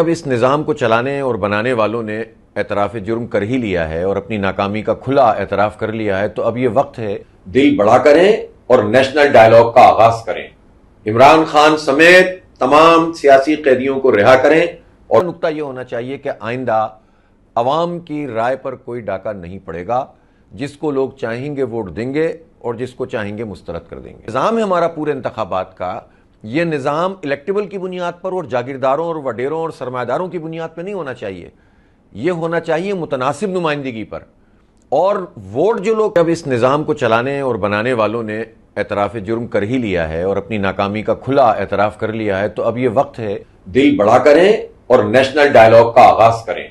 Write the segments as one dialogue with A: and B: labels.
A: اب اس نظام کو چلانے اور بنانے والوں نے اعتراف جرم کر ہی لیا ہے اور اپنی ناکامی کا کھلا اعتراف کر لیا ہے، تو اب یہ وقت ہے دل بڑا کریں اور نیشنل ڈائیلاگ کا آغاز کریں۔ عمران خان سمیت تمام سیاسی قیدیوں کو رہا کریں، اور نقطہ یہ ہونا چاہیے کہ آئندہ عوام کی رائے پر کوئی ڈاکہ نہیں پڑے گا، جس کو لوگ چاہیں گے ووٹ دیں گے اور جس کو چاہیں گے مسترد کر دیں گے۔ نظام ہے ہمارا پورے انتخابات کا، یہ نظام الیکٹیبل کی بنیاد پر اور جاگیرداروں اور وڈیروں اور سرمایہ داروں کی بنیاد پہ نہیں ہونا چاہیے، یہ ہونا چاہیے متناسب نمائندگی پر۔ اور ووٹ جو لوگ اب اس نظام کو چلانے اور بنانے والوں نے اعتراف جرم کر ہی لیا ہے اور اپنی ناکامی کا کھلا اعتراف کر لیا ہے، تو اب یہ وقت ہے دل بڑا کریں اور نیشنل ڈائیلاگ کا آغاز کریں۔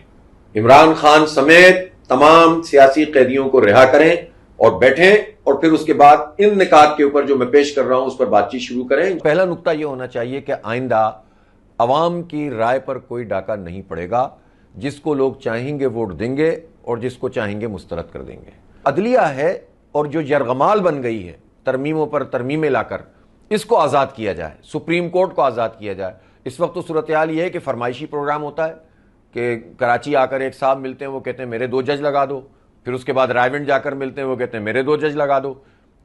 A: عمران خان سمیت تمام سیاسی قیدیوں کو رہا کریں اور بیٹھیں، اور پھر اس کے بعد ان نکات کے اوپر جو میں پیش کر رہا ہوں اس پر بات چیت شروع کریں۔ پہلا نقطہ یہ ہونا چاہیے کہ آئندہ عوام کی رائے پر کوئی ڈاکہ نہیں پڑے گا، جس کو لوگ چاہیں گے ووٹ دیں گے اور جس کو چاہیں گے مسترد کر دیں گے۔ عدلیہ ہے اور جو یرغمال بن گئی ہے ترمیموں پر ترمیمیں لا کر، اس کو آزاد کیا جائے، سپریم کورٹ کو آزاد کیا جائے۔ اس وقت تو صورتحال یہ ہے کہ فرمائشی پروگرام ہوتا ہے کہ کراچی آ کر ایک صاحب ملتے ہیں، وہ کہتے ہیں میرے 2 جج لگا دو، پھر اس کے بعد رائے ونڈ جا کر ملتے ہیں، وہ کہتے ہیں میرے 2 جج لگا دو۔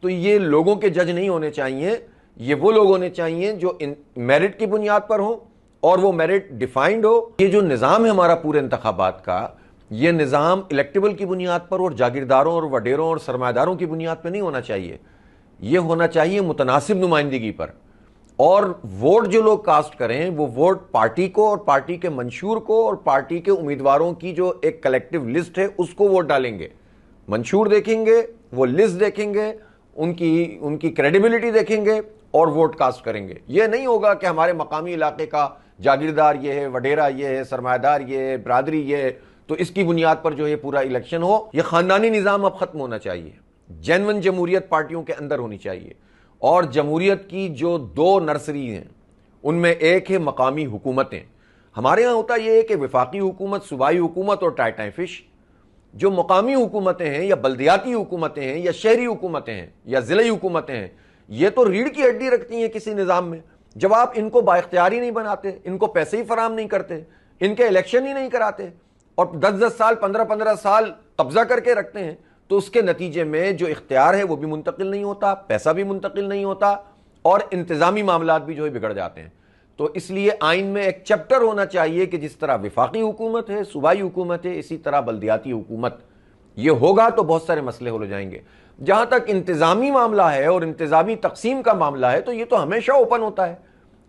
A: تو یہ لوگوں کے جج نہیں ہونے چاہیے، یہ وہ لوگ ہونے چاہیے جو میرٹ کی بنیاد پر ہوں اور وہ میرٹ ڈیفائنڈ ہو۔ یہ جو نظام ہے ہمارا پورے انتخابات کا، یہ نظام الیکٹیبل کی بنیاد پر اور جاگیرداروں اور وڈیروں اور سرمایہ داروں کی بنیاد پہ نہیں ہونا چاہیے، یہ ہونا چاہیے متناسب نمائندگی پر۔ اور ووٹ جو لوگ کاسٹ کریں وہ ووٹ پارٹی کو اور پارٹی کے منشور کو اور پارٹی کے امیدواروں کی جو ایک کلیکٹیو لسٹ ہے اس کو ووٹ ڈالیں گے۔ منشور دیکھیں گے، وہ لسٹ دیکھیں گے، ان کی کریڈیبلٹی دیکھیں گے اور ووٹ کاسٹ کریں گے۔ یہ نہیں ہوگا کہ ہمارے مقامی علاقے کا جاگیردار یہ ہے، وڈیرا یہ ہے، سرمایہ دار یہ ہے، برادری یہ ہے، تو اس کی بنیاد پر جو ہے پورا الیکشن ہو۔ یہ خاندانی نظام اب ختم ہونا چاہیے، جینون جمہوریت پارٹیوں کے اندر ہونی چاہیے۔ اور جمہوریت کی جو 2 نرسری ہیں ان میں ایک ہے مقامی حکومتیں۔ ہمارے ہاں ہوتا یہ ہے کہ وفاقی حکومت، صوبائی حکومت اور ٹائٹائیں فش۔ جو مقامی حکومتیں ہیں یا بلدیاتی حکومتیں ہیں یا شہری حکومتیں ہیں یا ضلعی حکومتیں ہیں، یہ تو ریڑھ کی ہڈی رکھتی ہیں کسی نظام میں۔ جب آپ ان کو بااختیاری نہیں بناتے، ان کو پیسے ہی فراہم نہیں کرتے، ان کے الیکشن ہی نہیں کراتے اور 10 سال 15 سال قبضہ کر کے رکھتے ہیں، تو اس کے نتیجے میں جو اختیار ہے وہ بھی منتقل نہیں ہوتا، پیسہ بھی منتقل نہیں ہوتا، اور انتظامی معاملات بھی جو ہے بگڑ جاتے ہیں۔ تو اس لیے آئین میں ایک چیپٹر ہونا چاہیے کہ جس طرح وفاقی حکومت ہے، صوبائی حکومت ہے، اسی طرح بلدیاتی حکومت۔ یہ ہوگا تو بہت سارے مسئلے ہو جائیں گے۔ جہاں تک انتظامی معاملہ ہے اور انتظامی تقسیم کا معاملہ ہے، تو یہ تو ہمیشہ اوپن ہوتا ہے۔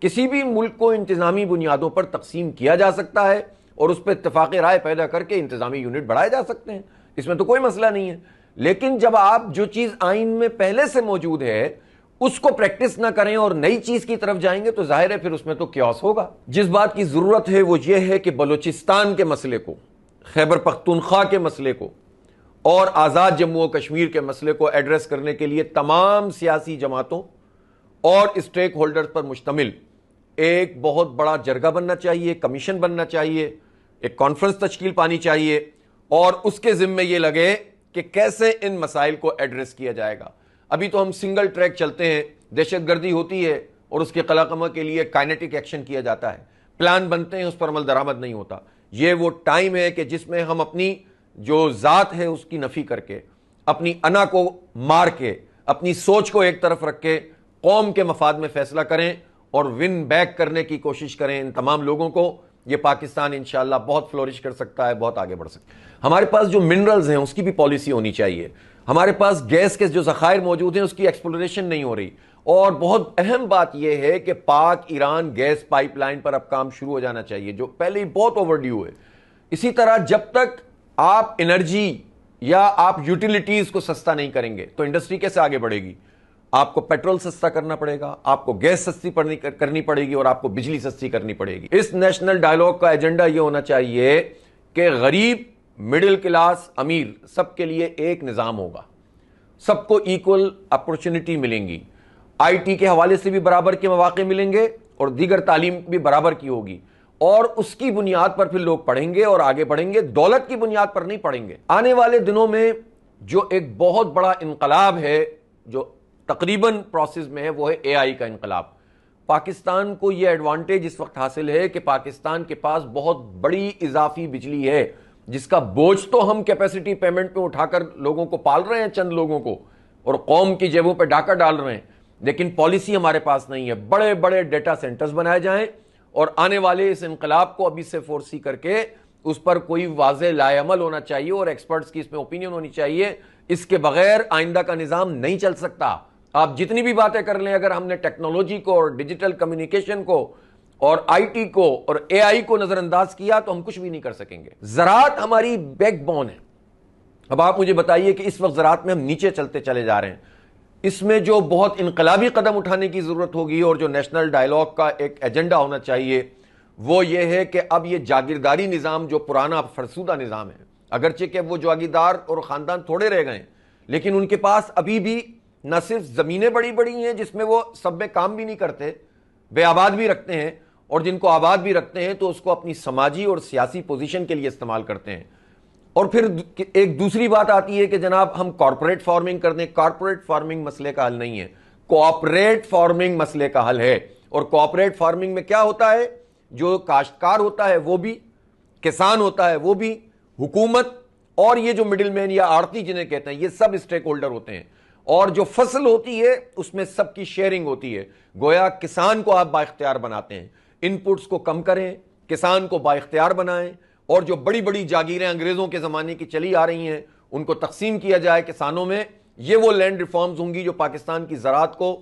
A: کسی بھی ملک کو انتظامی بنیادوں پر تقسیم کیا جا سکتا ہے اور اس پہ اتفاق رائے پیدا کر کے انتظامی یونٹ بڑھائے جا سکتے ہیں، اس میں تو کوئی مسئلہ نہیں ہے۔ لیکن جب آپ جو چیز آئین میں پہلے سے موجود ہے اس کو پریکٹس نہ کریں اور نئی چیز کی طرف جائیں گے تو ظاہر ہے پھر اس میں تو کیوس ہوگا۔ جس بات کی ضرورت ہے وہ یہ ہے کہ بلوچستان کے مسئلے کو، خیبر پختونخوا کے مسئلے کو اور آزاد جموں و کشمیر کے مسئلے کو ایڈریس کرنے کے لیے تمام سیاسی جماعتوں اور اسٹیک ہولڈرز پر مشتمل ایک بہت بڑا جرگہ بننا چاہیے، کمیشن بننا چاہیے، ایک کانفرنس تشکیل پانی چاہیے، اور اس کے ذمے یہ لگے کہ کیسے ان مسائل کو ایڈریس کیا جائے گا۔ ابھی تو ہم سنگل ٹریک چلتے ہیں، دہشت گردی ہوتی ہے اور اس کے قلعہ کے لیے کائنیٹک ایکشن کیا جاتا ہے، پلان بنتے ہیں، اس پر عمل درآمد نہیں ہوتا۔ یہ وہ ٹائم ہے کہ جس میں ہم اپنی جو ذات ہے اس کی نفی کر کے، اپنی انا کو مار کے، اپنی سوچ کو ایک طرف رکھ کے قوم کے مفاد میں فیصلہ کریں اور ون بیک کرنے کی کوشش کریں ان تمام لوگوں کو۔ یہ پاکستان انشاءاللہ بہت فلورش کر سکتا ہے، بہت آگے بڑھ سکتا ہے۔ ہمارے پاس جو منرلز ہیں اس کی بھی پالیسی ہونی چاہیے۔ ہمارے پاس گیس کے جو ذخائر موجود ہیں اس کی ایکسپلوریشن نہیں ہو رہی، اور بہت اہم بات یہ ہے کہ پاک ایران گیس پائپ لائن پر اب کام شروع ہو جانا چاہیے، جو پہلے ہی بہت اوور ڈیو ہے۔ اسی طرح جب تک آپ انرجی یا آپ یوٹیلیٹیز کو سستا نہیں کریں گے تو انڈسٹری کیسے آگے بڑھے گی؟ آپ کو پیٹرول سستا کرنا پڑے گا، آپ کو گیس سستی کرنی پڑے گی، اور آپ کو بجلی سستی کرنی پڑے گی۔ اس نیشنل ڈائیلاگ کا ایجنڈا یہ ہونا چاہیے کہ غریب، مڈل کلاس، امیر، سب کے لیے ایک نظام ہوگا، سب کو ایکول اپورچونٹی ملیں گی، آئی ٹی کے حوالے سے بھی برابر کے مواقع ملیں گے اور دیگر تعلیم بھی برابر کی ہوگی، اور اس کی بنیاد پر پھر لوگ پڑھیں گے اور آگے بڑھیں گے، دولت کی بنیاد پر نہیں پڑھیں گے۔ آنے والے دنوں میں جو ایک بہت بڑا انقلاب ہے جو تقریباً پروسیس میں ہے وہ ہے اے آئی کا انقلاب۔ پاکستان کو یہ ایڈوانٹیج اس وقت حاصل ہے کہ پاکستان کے پاس بہت بڑی اضافی بجلی ہے، جس کا بوجھ تو ہم کیپیسٹی پیمنٹ پہ اٹھا کر لوگوں کو پال رہے ہیں، چند لوگوں کو، اور قوم کی جیبوں پہ ڈاکہ ڈال رہے ہیں، لیکن پالیسی ہمارے پاس نہیں ہے۔ بڑے بڑے ڈیٹا سینٹرز بنائے جائیں اور آنے والے اس انقلاب کو ابھی سے فورسی کر کے اس پر کوئی واضح لائے عمل ہونا چاہیے اور ایکسپرٹس کی اس میں اوپینین ہونی چاہیے۔ اس کے بغیر آئندہ کا نظام نہیں چل سکتا۔ آپ جتنی بھی باتیں کر لیں، اگر ہم نے ٹیکنالوجی کو اور ڈیجیٹل کمیونیکیشن کو اور آئی ٹی کو اور اے آئی کو نظر انداز کیا تو ہم کچھ بھی نہیں کر سکیں گے۔ زراعت ہماری بیک بون ہے۔ اب آپ مجھے بتائیے کہ اس وقت زراعت میں ہم نیچے چلتے چلے جا رہے ہیں۔ اس میں جو بہت انقلابی قدم اٹھانے کی ضرورت ہوگی اور جو نیشنل ڈائیلاگ کا ایک ایجنڈا ہونا چاہیے وہ یہ ہے کہ اب یہ جاگیرداری نظام جو پرانا فرسودہ نظام ہے، اگرچہ کہ وہ جاگیردار اور خاندان تھوڑے رہ گئے ہیں، لیکن ان کے پاس ابھی بھی نہ صرف زمینیں بڑی بڑی ہیں جس میں وہ سب میں کام بھی نہیں کرتے، بے آباد بھی رکھتے ہیں، اور جن کو آباد بھی رکھتے ہیں تو اس کو اپنی سماجی اور سیاسی پوزیشن کے لیے استعمال کرتے ہیں۔ اور پھر ایک دوسری بات آتی ہے کہ جناب ہم کارپوریٹ فارمنگ کر دیں۔ کارپوریٹ فارمنگ مسئلے کا حل نہیں ہے، کوآپریٹ فارمنگ مسئلے کا حل ہے۔ اور کوآپریٹ فارمنگ میں کیا ہوتا ہے؟ جو کاشتکار ہوتا ہے وہ بھی، کسان ہوتا ہے وہ بھی، حکومت اور یہ جو مڈل مین یا آڑتی جنہیں کہتے ہیں، یہ سب اسٹیک ہولڈر ہوتے ہیں، اور جو فصل ہوتی ہے اس میں سب کی شیئرنگ ہوتی ہے۔ گویا کسان کو آپ با اختیار بناتے ہیں، ان پٹس کو کم کریں، کسان کو با اختیار بنائیں، اور جو بڑی بڑی جاگیریں انگریزوں کے زمانے کی چلی آ رہی ہیں ان کو تقسیم کیا جائے کسانوں میں۔ یہ وہ لینڈ ریفارمز ہوں گی جو پاکستان کی زراعت کو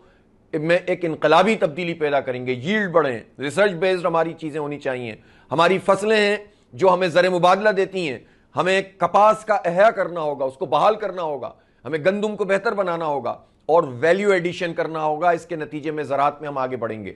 A: میں ایک انقلابی تبدیلی پیدا کریں گے۔ ییلڈ بڑھیں، ریسرچ بیسڈ ہماری چیزیں ہونی چاہیے۔ ہماری فصلیں ہیں جو ہمیں زر مبادلہ دیتی ہیں، ہمیں کپاس کا احیا کرنا ہوگا، اس کو بحال کرنا ہوگا، ہمیں گندم کو بہتر بنانا ہوگا اور ویلیو ایڈیشن کرنا ہوگا۔ اس کے نتیجے میں زراعت میں ہم آگے بڑھیں گے۔